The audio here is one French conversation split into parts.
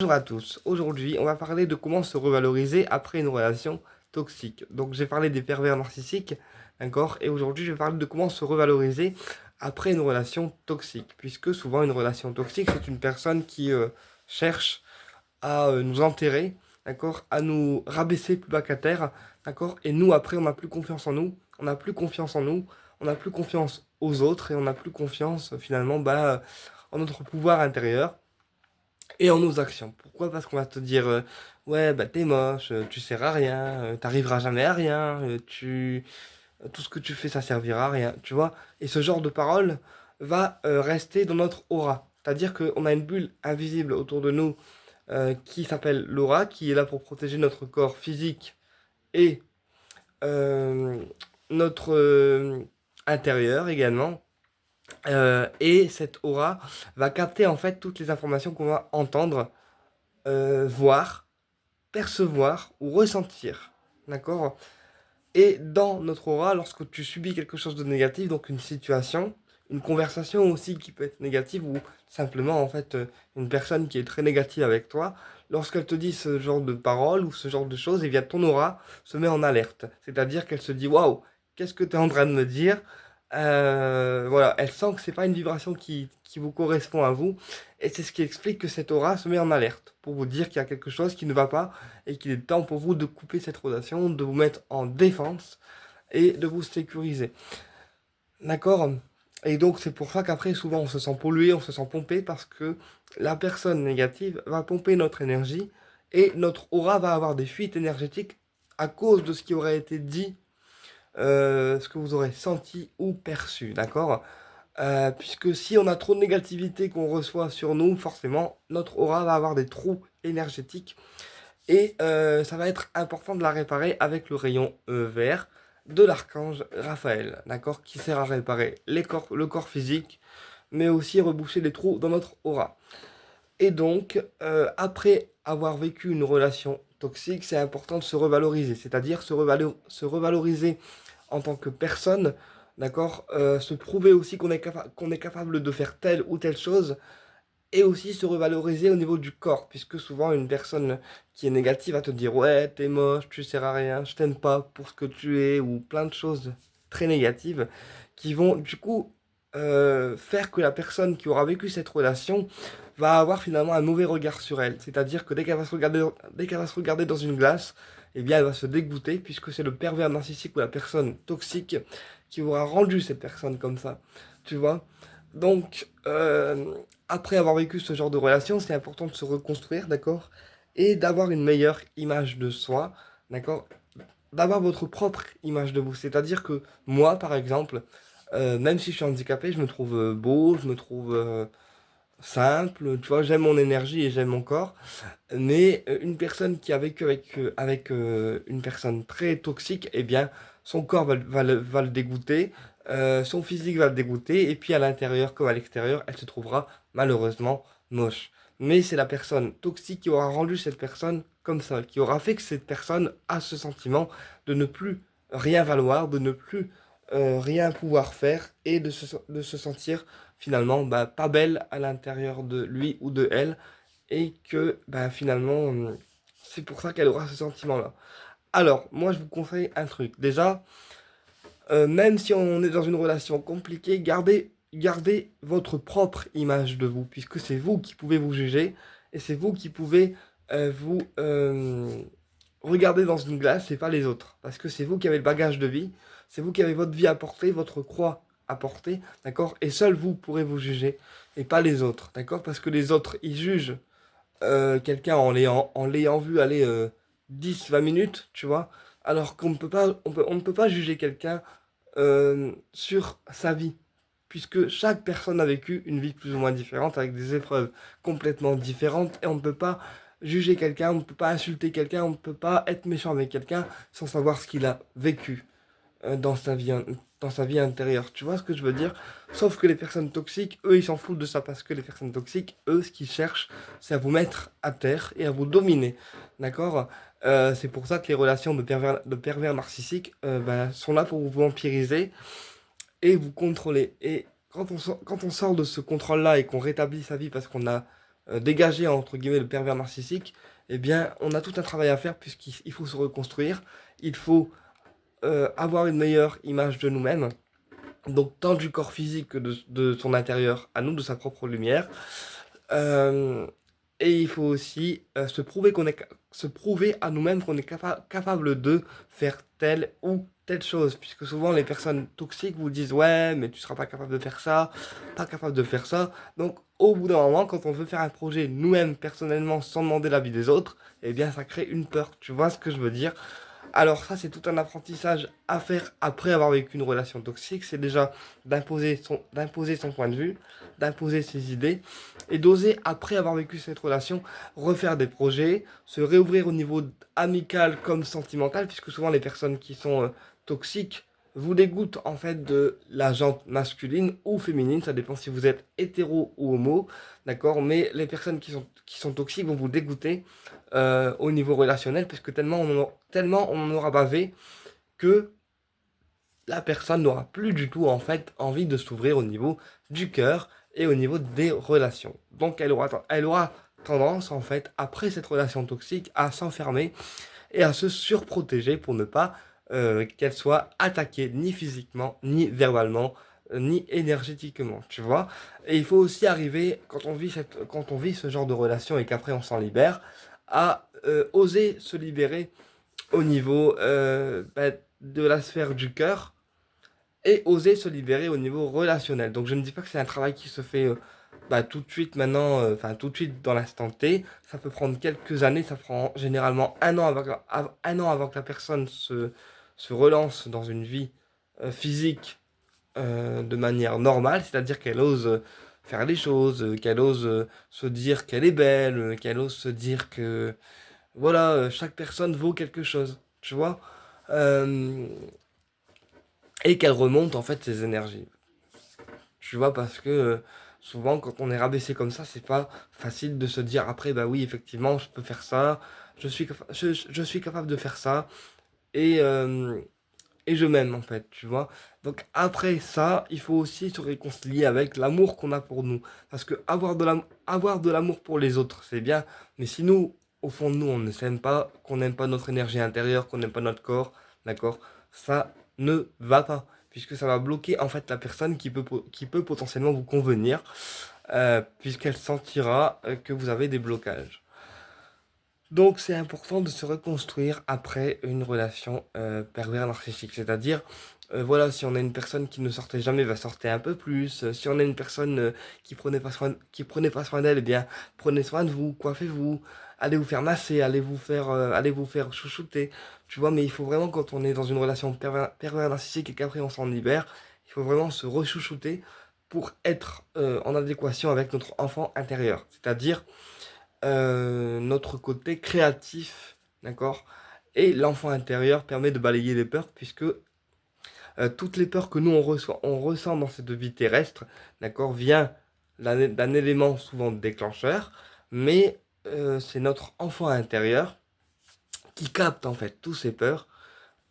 Bonjour à tous, aujourd'hui on va parler de comment se revaloriser après une relation toxique. Donc j'ai parlé des pervers narcissiques, d'accord, et aujourd'hui je vais parler de comment se revaloriser après une relation toxique, puisque souvent une relation toxique c'est une personne qui cherche à nous enterrer, d'accord, à nous rabaisser plus bas qu'à terre, d'accord, et nous après on n'a plus confiance en nous, on n'a plus confiance en nous, on n'a plus confiance aux autres et on n'a plus confiance finalement en notre pouvoir intérieur et en nos actions. Pourquoi? Parce qu'on va te dire ouais bah t'es moche, tu sers à rien, t'arriveras jamais à rien, tout ce que tu fais ça servira à rien, tu vois. Et ce genre de parole va rester dans notre aura. C'est-à-dire qu'on a une bulle invisible autour de nous qui s'appelle l'aura, qui est là pour protéger notre corps physique et euh, notre intérieur également. Et cette aura va capter en fait toutes les informations qu'on va entendre, voir, percevoir ou ressentir. D'accord? Et dans notre aura, lorsque tu subis quelque chose de négatif, donc une situation, une conversation aussi qui peut être négative ou simplement en fait une personne qui est très négative avec toi, lorsqu'elle te dit ce genre de paroles ou ce genre de choses, et bien ton aura se met en alerte. C'est-à-dire qu'elle se dit waouh, qu'est-ce que tu es en train de me dire? Voilà, elle sent que c'est pas une vibration qui vous correspond à vous, et c'est ce qui explique que cette aura se met en alerte pour vous dire qu'il y a quelque chose qui ne va pas et qu'il est temps pour vous de couper cette relation, de vous mettre en défense et de vous sécuriser. D'accord? Et donc c'est pour ça qu'après souvent on se sent pollué, on se sent pompé parce que la personne négative va pomper notre énergie et notre aura va avoir des fuites énergétiques à cause de ce qui aurait été dit, ce que vous aurez senti ou perçu. D'accord? Puisque si on a trop de négativité qu'on reçoit sur nous, forcément notre aura va avoir des trous énergétiques et ça va être important de la réparer avec le rayon vert de l'archange Raphaël, d'accord, qui sert à réparer le corps physique, mais aussi reboucher les trous dans notre aura. Et donc, après avoir vécu une relation toxique, c'est important de se revaloriser, c'est-à-dire se revaloriser en tant que personne, d'accord, se prouver aussi qu'on est capable de faire telle ou telle chose, et aussi se revaloriser au niveau du corps, puisque souvent une personne qui est négative va te dire ouais, t'es moche, tu sers à rien, je t'aime pas pour ce que tu es, ou plein de choses très négatives qui vont du coup faire que la personne qui aura vécu cette relation va avoir finalement un mauvais regard sur elle. C'est-à-dire que dès qu'elle va se regarder dans une glace, eh bien elle va se dégoûter, puisque c'est le pervers narcissique ou la personne toxique qui aura rendu cette personne comme ça. Tu vois? Donc, après avoir vécu ce genre de relation, c'est important de se reconstruire, d'accord? Et d'avoir une meilleure image de soi, d'accord? D'avoir votre propre image de vous. C'est-à-dire que moi, par exemple, même si je suis handicapé, je me trouve beau, je me trouve simple, tu vois, j'aime mon énergie et j'aime mon corps. Mais une personne qui a vécu avec une personne très toxique, eh bien, son corps va le dégoûter, son physique va le dégoûter, et puis à l'intérieur comme à l'extérieur, elle se trouvera malheureusement moche. Mais c'est la personne toxique qui aura rendu cette personne comme ça, qui aura fait que cette personne a ce sentiment de ne plus rien valoir, de ne plus rien pouvoir faire, et de se sentir finalement bah, pas belle à l'intérieur de lui ou de elle et que bah, finalement, c'est pour ça qu'elle aura ce sentiment-là. Alors, moi, je vous conseille un truc. Déjà, même si on est dans une relation compliquée, gardez votre propre image de vous, puisque c'est vous qui pouvez vous juger, et c'est vous qui pouvez vous regarder dans une glace et pas les autres. Parce que c'est vous qui avez le bagage de vie, c'est vous qui avez votre vie à porter, votre croix à porter, d'accord? Et seul vous pourrez vous juger, et pas les autres, d'accord? Parce que les autres, ils jugent quelqu'un en l'ayant vu aller 10-20 minutes, tu vois, alors qu'on ne peut pas, on ne peut pas juger quelqu'un sur sa vie, puisque chaque personne a vécu une vie plus ou moins différente, avec des épreuves complètement différentes, et on ne peut pas juger quelqu'un, on ne peut pas insulter quelqu'un, on ne peut pas être méchant avec quelqu'un sans savoir ce qu'il a vécu dans dans sa vie intérieure. Tu vois ce que je veux dire? Sauf que les personnes toxiques, eux, ils s'en foutent de ça parce que les personnes toxiques, eux, ce qu'ils cherchent, c'est à vous mettre à terre et à vous dominer. D'accord? C'est pour ça que les relations de pervers narcissiques ben, sont là pour vous vampiriser et vous contrôler. Et quand on sort de ce contrôle-là et qu'on rétablit sa vie parce qu'on a dégager entre guillemets le pervers narcissique, eh bien, on a tout un travail à faire puisqu'il faut se reconstruire, il faut avoir une meilleure image de nous-mêmes, donc tant du corps physique que de son intérieur à nous, de sa propre lumière. Euh, et il faut aussi se prouver à nous-mêmes qu'on est capable de faire telle ou telle chose. Puisque souvent les personnes toxiques vous disent ouais, mais tu seras pas capable de faire ça, pas capable de faire ça. Donc au bout d'un moment, quand on veut faire un projet nous-mêmes personnellement sans demander l'avis des autres, eh bien ça crée une peur. Tu vois ce que je veux dire? Alors ça, c'est tout un apprentissage à faire après avoir vécu une relation toxique. C'est déjà d'imposer son point de vue, d'imposer ses idées, et d'oser, après avoir vécu cette relation, refaire des projets, se réouvrir au niveau amical comme sentimental, puisque souvent les personnes qui sont toxiques vous dégoûtent en fait de la jante masculine ou féminine, ça dépend si vous êtes hétéro ou homo, d'accord? Mais les personnes qui sont toxiques vont vous dégoûter au niveau relationnel, parce que tellement on en aura bavé que la personne n'aura plus du tout en fait envie de s'ouvrir au niveau du cœur et au niveau des relations. Donc elle aura tendance en fait, après cette relation toxique, à s'enfermer et à se surprotéger pour ne pas qu'elle soit attaquée ni physiquement, ni verbalement, ni énergétiquement, tu vois. Et il faut aussi arriver, quand on vit ce genre de relation et qu'après on s'en libère, à oser se libérer au niveau de la sphère du cœur et oser se libérer au niveau relationnel. Donc je ne dis pas que c'est un travail qui se fait tout de suite maintenant, enfin tout de suite dans l'instant T. Ça peut prendre quelques années, ça prend généralement un an avant que la personne se relance dans une vie physique de manière normale, c'est-à-dire qu'elle ose faire les choses, qu'elle ose se dire qu'elle est belle, qu'elle ose se dire que voilà, chaque personne vaut quelque chose, tu vois. Euh, et qu'elle remonte en fait ses énergies. Tu vois, parce que souvent quand on est rabaissé comme ça, c'est pas facile de se dire après, bah oui, effectivement, je peux faire ça, je suis capable de faire ça, et, euh, et je m'aime en fait, tu vois. Donc après ça, il faut aussi se réconcilier avec l'amour qu'on a pour nous. Parce que avoir de l'amour pour les autres, c'est bien, mais si nous, au fond de nous, on ne s'aime pas, qu'on n'aime pas notre énergie intérieure, qu'on n'aime pas notre corps, d'accord, ça ne va pas. Puisque ça va bloquer en fait la personne qui peut potentiellement vous convenir, puisqu'elle sentira que vous avez des blocages. Donc c'est important de se reconstruire après une relation pervers narcissique. C'est-à-dire, voilà, si on a une personne qui ne sortait jamais, va sortir un peu plus. Si on a une personne qui prenait pas soin d'elle, eh bien, prenez soin de vous, coiffez-vous, allez vous faire masser, allez vous faire chouchouter. Tu vois, mais il faut vraiment, quand on est dans une relation pervers narcissique et qu'après on s'en libère, il faut vraiment se rechouchouter pour être en adéquation avec notre enfant intérieur. C'est-à-dire notre côté créatif, d'accord? Et l'enfant intérieur permet de balayer les peurs, puisque toutes les peurs que nous on ressent dans cette vie terrestre, d'accord, vient d'un élément souvent déclencheur, mais c'est notre enfant intérieur qui capte en fait tous ces peurs,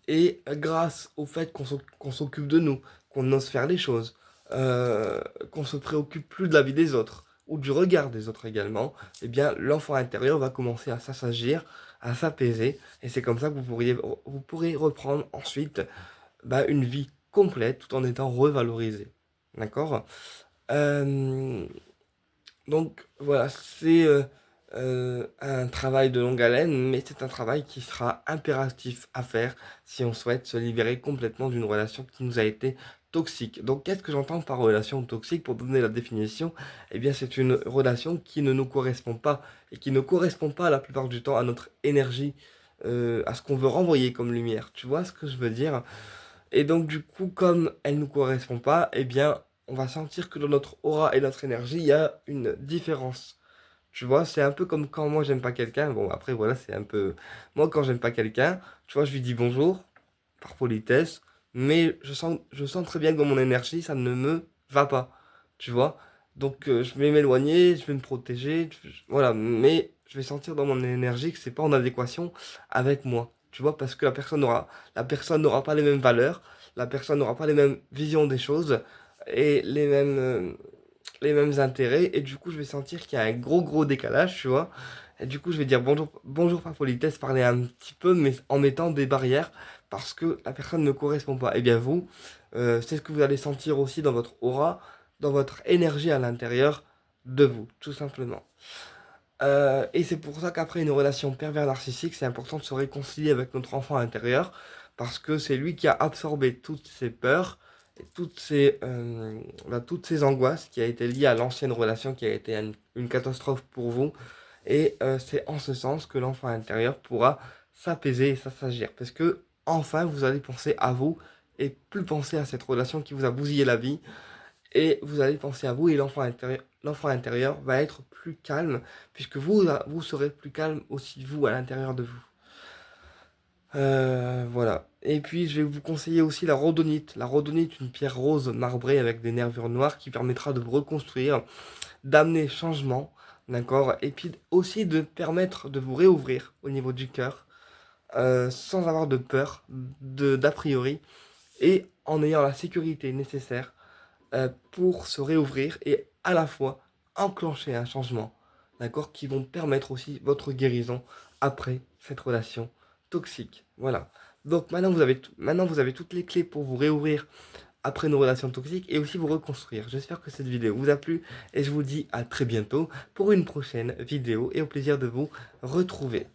et grâce au fait qu'on s'occupe de nous, qu'on ose faire les choses, qu'on se préoccupe plus de la vie des autres ou du regard des autres également, eh bien l'enfant intérieur va commencer à s'assagir, à s'apaiser, et c'est comme ça que vous pourrez reprendre ensuite une vie complète tout en étant revalorisé. D'accord? Euh, donc voilà, c'est un travail de longue haleine, mais c'est un travail qui sera impératif à faire si on souhaite se libérer complètement d'une relation qui nous a été toxique. Donc qu'est-ce que j'entends par relation toxique? Pour donner la définition, eh bien c'est une relation qui ne nous correspond pas et qui ne correspond pas la plupart du temps à notre énergie, à ce qu'on veut renvoyer comme lumière. Tu vois ce que je veux dire? Et donc du coup, comme elle ne nous correspond pas, eh bien on va sentir que dans notre aura et notre énergie, il y a une différence. Tu vois, c'est un peu comme quand moi j'aime pas quelqu'un. Bon, après voilà, c'est un peu. Moi, quand j'aime pas quelqu'un, tu vois, je lui dis bonjour, par politesse, mais je sens très bien que dans mon énergie, ça ne me va pas. Tu vois? Donc, je vais m'éloigner, je vais me protéger, voilà, mais je vais sentir dans mon énergie que c'est pas en adéquation avec moi. Tu vois, parce que la personne n'aura pas les mêmes valeurs, la personne n'aura pas les mêmes visions des choses et les mêmes. les mêmes intérêts et du coup je vais sentir qu'il y a un gros décalage, tu vois. Et du coup je vais dire bonjour par politesse, parler un petit peu mais en mettant des barrières parce que la personne ne correspond pas. Et bien vous, c'est ce que vous allez sentir aussi dans votre aura, dans votre énergie à l'intérieur de vous, tout simplement. Et c'est pour ça qu'après une relation pervers narcissique, c'est important de se réconcilier avec notre enfant intérieur, parce que c'est lui qui a absorbé toutes ses peurs, et toutes ces angoisses qui a été liées à l'ancienne relation qui a été une catastrophe pour vous. Et c'est en ce sens que l'enfant intérieur pourra s'apaiser et s'assagir, parce que enfin vous allez penser à vous et plus penser à cette relation qui vous a bousillé la vie et vous allez penser à vous et l'enfant intérieur va être plus calme puisque vous serez plus calme aussi vous à l'intérieur de vous. Voilà. Et puis je vais vous conseiller aussi la rhodonite. La rhodonite, une pierre rose marbrée avec des nervures noires qui permettra de vous reconstruire, d'amener changement, d'accord? Et puis aussi de permettre de vous réouvrir au niveau du cœur, sans avoir de peur, d'a priori, et en ayant la sécurité nécessaire pour se réouvrir et à la fois enclencher un changement, d'accord, qui vont permettre aussi votre guérison après cette relation toxique. Voilà. Donc maintenant vous avez toutes les clés pour vous réouvrir après une relation toxique et aussi vous reconstruire. J'espère que cette vidéo vous a plu et je vous dis à très bientôt pour une prochaine vidéo et au plaisir de vous retrouver.